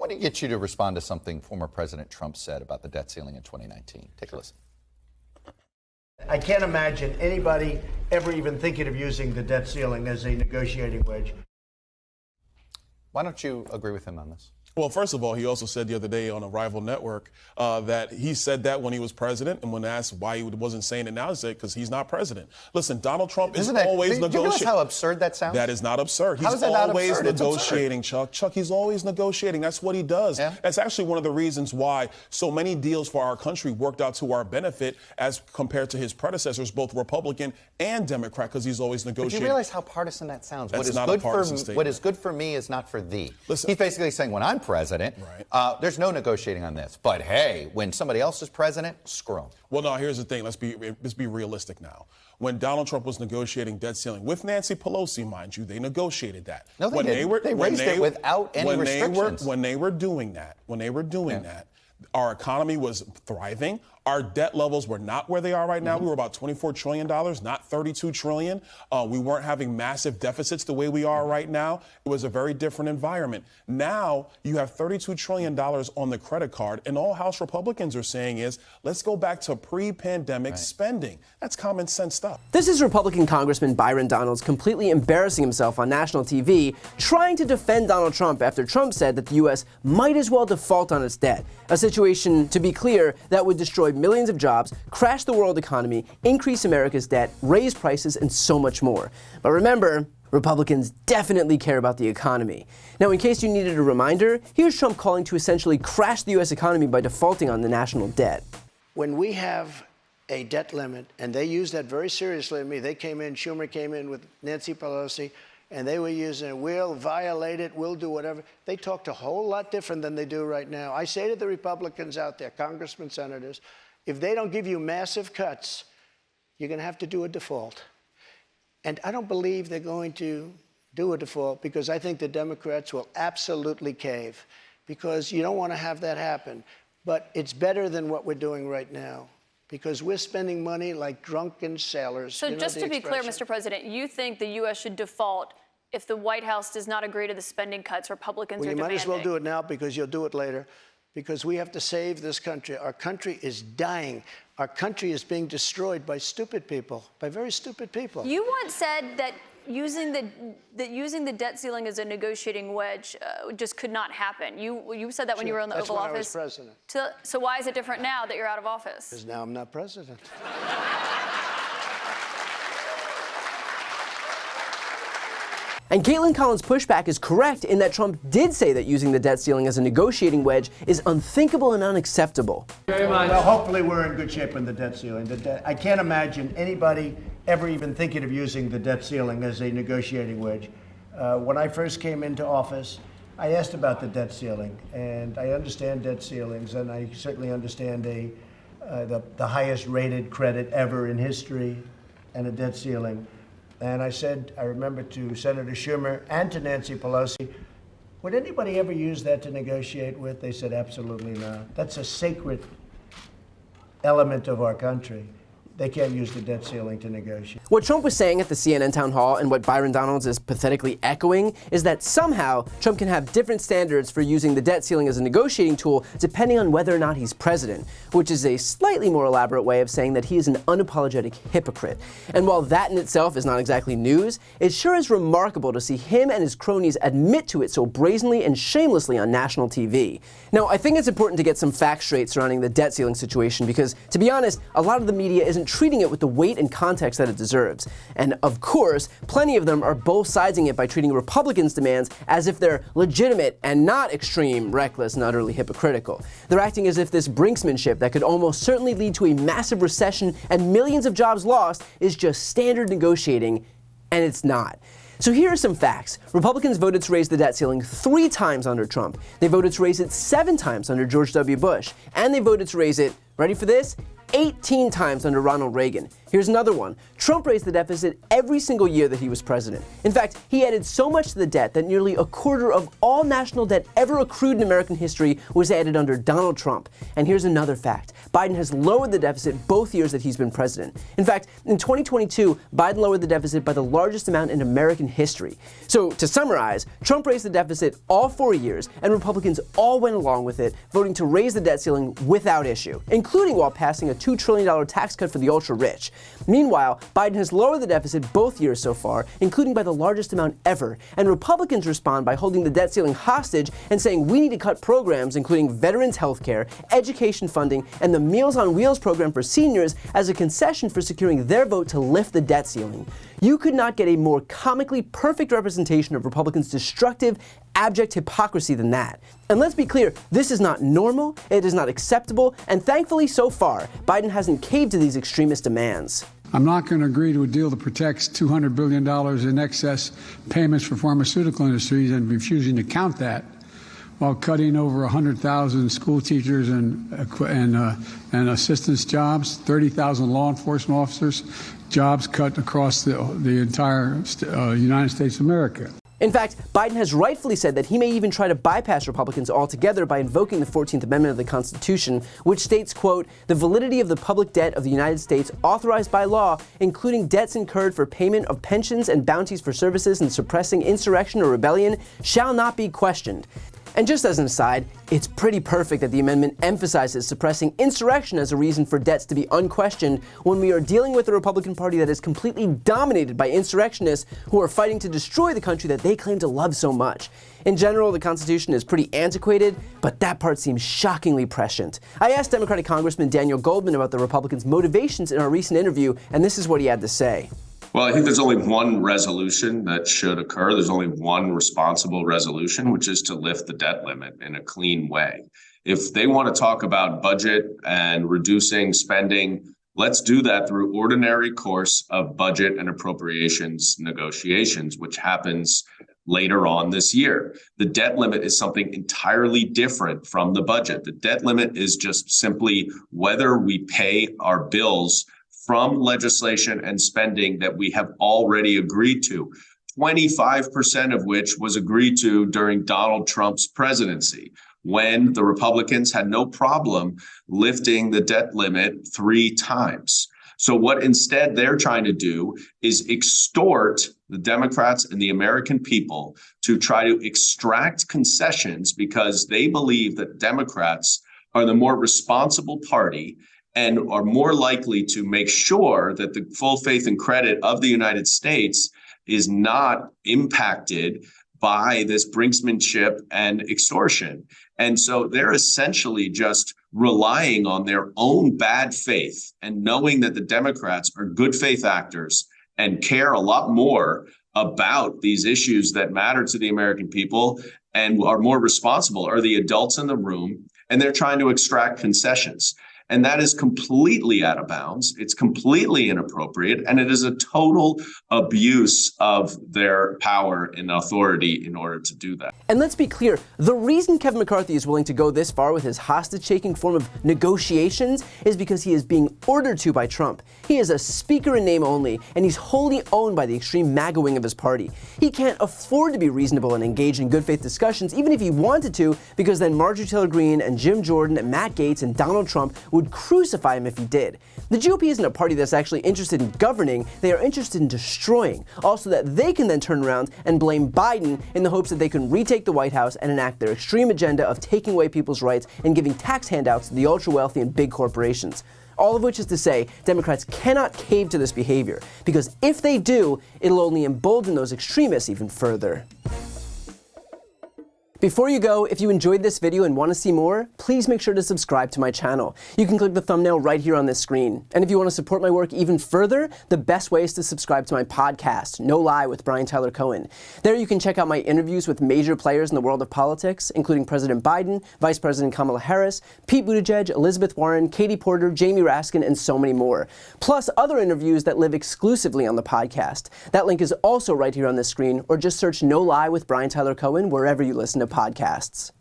want to get you to respond to something former President Trump said about the debt ceiling in 2019. Take a listen. I can't imagine anybody ever even thinking of using the debt ceiling as a negotiating wedge. Why don't you agree with him on this? Well, first of all, he also said the other day on a rival network that he said that when he was president, and when asked why he wasn't saying it now, he said because he's not president. Listen, Donald Trump is always negotiating. Do you realize how absurd that sounds? That is not absurd. How is He's that not always absurd? negotiating, Chuck. Chuck, he's always negotiating. That's what he does. Yeah. That's actually one of the reasons why so many deals for our country worked out to our benefit as compared to his predecessors, both Republican and Democrat, because he's always negotiating. Do you realize how partisan that sounds? That's not a partisan statement. What is good for me is not for thee. Listen, he's basically saying when I'm president, there's no negotiating on this. But hey, when somebody else is president, screw him. Well, no, here's the thing. Let's be realistic now. When Donald Trump was negotiating debt ceiling with Nancy Pelosi, mind you, they negotiated that. No, they didn't. They raised it without any restrictions. When they were doing that, our economy was thriving. Our debt levels were not where they are right now. We were about $24 trillion, not $32 trillion. We weren't having massive deficits the way we are right now. It was a very different environment. Now you have $32 trillion on the credit card, and all House Republicans are saying is, let's go back to pre-pandemic spending. That's common sense stuff. This is Republican Congressman Byron Donalds completely embarrassing himself on national TV, trying to defend Donald Trump after Trump said that the U.S. might as well default on its debt. A situation, to be clear, that would destroy millions of jobs, crash the world economy, increase America's debt, raise prices, and so much more. But remember, Republicans definitely care about the economy. Now, in case you needed a reminder, here's Trump calling to essentially crash the U.S. economy by defaulting on the national debt. When we have a debt limit, and they use that very seriously to me, Schumer came in with Nancy Pelosi, and they were using it, we'll violate it, we'll do whatever. They talked a whole lot different than they do right now. I say to the Republicans out there, congressmen, senators, if they don't give you massive cuts, you're going to have to do a default. And I don't believe they're going to do a default because I think the Democrats will absolutely cave because you don't want to have that happen. But it's better than what we're doing right now because we're spending money like drunken sailors. So just to be clear, Mr. President, you think the U.S. should default if the White House does not agree to the spending cuts Republicans are demanding? You might as well do it now because you'll do it later. Because we have to save this country. Our country is dying. Our country is being destroyed by stupid people, by very stupid people. You once said that using the debt ceiling as a negotiating wedge just could not happen. You said that when you were in the Oval Office. That's when I was president. So why is it different now that you're out of office? Because now I'm not president. And Caitlin Collins' pushback is correct in that Trump did say that using the debt ceiling as a negotiating wedge is unthinkable and unacceptable. Very much. Well, hopefully we're in good shape on the debt ceiling. I can't imagine anybody ever even thinking of using the debt ceiling as a negotiating wedge. When I first came into office, I asked about the debt ceiling, and I understand debt ceilings, and I certainly understand the highest rated credit ever in history and a debt ceiling. And I said, I remember to Senator Schumer and to Nancy Pelosi, would anybody ever use that to negotiate with? They said, absolutely not. That's a sacred element of our country. They can't use the debt ceiling to negotiate. What Trump was saying at the CNN town hall and what Byron Donalds is pathetically echoing is that somehow Trump can have different standards for using the debt ceiling as a negotiating tool depending on whether or not he's president, which is a slightly more elaborate way of saying that he is an unapologetic hypocrite. And while that in itself is not exactly news, it sure is remarkable to see him and his cronies admit to it so brazenly and shamelessly on national TV. Now, I think it's important to get some facts straight surrounding the debt ceiling situation because, to be honest, a lot of the media isn't treating it with the weight and context that it deserves. And of course, plenty of them are both siding it by treating Republicans' demands as if they're legitimate and not extreme, reckless, and utterly hypocritical. They're acting as if this brinksmanship that could almost certainly lead to a massive recession and millions of jobs lost is just standard negotiating, and it's not. So here are some facts. Republicans voted to raise the debt ceiling 3 times under Trump. They voted to raise it 7 times under George W. Bush. And they voted to raise it, ready for this, 18 times under Ronald Reagan. Here's another one. Trump raised the deficit every single year that he was president. In fact, he added so much to the debt that nearly a quarter of all national debt ever accrued in American history was added under Donald Trump. And here's another fact. Biden has lowered the deficit both years that he's been president. In fact, in 2022, Biden lowered the deficit by the largest amount in American history. So, to summarize, Trump raised the deficit all 4 years, and Republicans all went along with it, voting to raise the debt ceiling without issue, including while passing a $2 trillion tax cut for the ultra-rich. Meanwhile, Biden has lowered the deficit both years so far, including by the largest amount ever, and Republicans respond by holding the debt ceiling hostage and saying we need to cut programs including veterans health care, education funding, and the Meals on Wheels program for seniors as a concession for securing their vote to lift the debt ceiling. You could not get a more comically perfect representation of Republicans' destructive, abject hypocrisy than that. And let's be clear, this is not normal, it is not acceptable, and thankfully so far, Biden hasn't caved to these extremist demands. I'm not going to agree to a deal that protects $200 billion in excess payments for pharmaceutical industries and refusing to count that while cutting over 100,000 school teachers and assistance jobs, 30,000 law enforcement officers, jobs cut across the entire United States of America. In fact, Biden has rightfully said that he may even try to bypass Republicans altogether by invoking the 14th Amendment of the Constitution, which states, quote, "The validity of the public debt of the United States authorized by law, including debts incurred for payment of pensions and bounties for services in suppressing insurrection or rebellion, shall not be questioned." And just as an aside, it's pretty perfect that the amendment emphasizes suppressing insurrection as a reason for debts to be unquestioned when we are dealing with a Republican Party that is completely dominated by insurrectionists who are fighting to destroy the country that they claim to love so much. In general, the Constitution is pretty antiquated, but that part seems shockingly prescient. I asked Democratic Congressman Daniel Goldman about the Republicans' motivations in our recent interview, and this is what he had to say. Well, I think there's only one resolution that should occur. There's only one responsible resolution, which is to lift the debt limit in a clean way. If they want to talk about budget and reducing spending, let's do that through ordinary course of budget and appropriations negotiations, which happens later on this year. The debt limit is something entirely different from the budget. The debt limit is just simply whether we pay our bills from legislation and spending that we have already agreed to, 25% of which was agreed to during Donald Trump's presidency, when the Republicans had no problem lifting the debt limit 3 times. So what instead they're trying to do is extort the Democrats and the American people to try to extract concessions because they believe that Democrats are the more responsible party and are more likely to make sure that the full faith and credit of the United States is not impacted by this brinksmanship and extortion. And so they're essentially just relying on their own bad faith and knowing that the Democrats are good faith actors and care a lot more about these issues that matter to the American people and are more responsible, are the adults in the room, and they're trying to extract concessions. And that is completely out of bounds. It's completely inappropriate. And it is a total abuse of their power and authority in order to do that. And let's be clear, the reason Kevin McCarthy is willing to go this far with his hostage-taking form of negotiations is because he is being ordered to by Trump. He is a speaker in name only, and he's wholly owned by the extreme MAGA wing of his party. He can't afford to be reasonable and engage in good faith discussions, even if he wanted to, because then Marjorie Taylor Greene and Jim Jordan and Matt Gaetz and Donald Trump would crucify him if he did. The GOP isn't a party that's actually interested in governing, they are interested in destroying, also that they can then turn around and blame Biden in the hopes that they can retake the White House and enact their extreme agenda of taking away people's rights and giving tax handouts to the ultra-wealthy and big corporations. All of which is to say, Democrats cannot cave to this behavior, because if they do, it'll only embolden those extremists even further. Before you go, if you enjoyed this video and want to see more, please make sure to subscribe to my channel. You can click the thumbnail right here on this screen. And if you want to support my work even further, the best way is to subscribe to my podcast, No Lie with Brian Tyler Cohen. There you can check out my interviews with major players in the world of politics, including President Biden, Vice President Kamala Harris, Pete Buttigieg, Elizabeth Warren, Katie Porter, Jamie Raskin, and so many more. Plus other interviews that live exclusively on the podcast. That link is also right here on this screen, or just search No Lie with Brian Tyler Cohen wherever you listen to podcasts.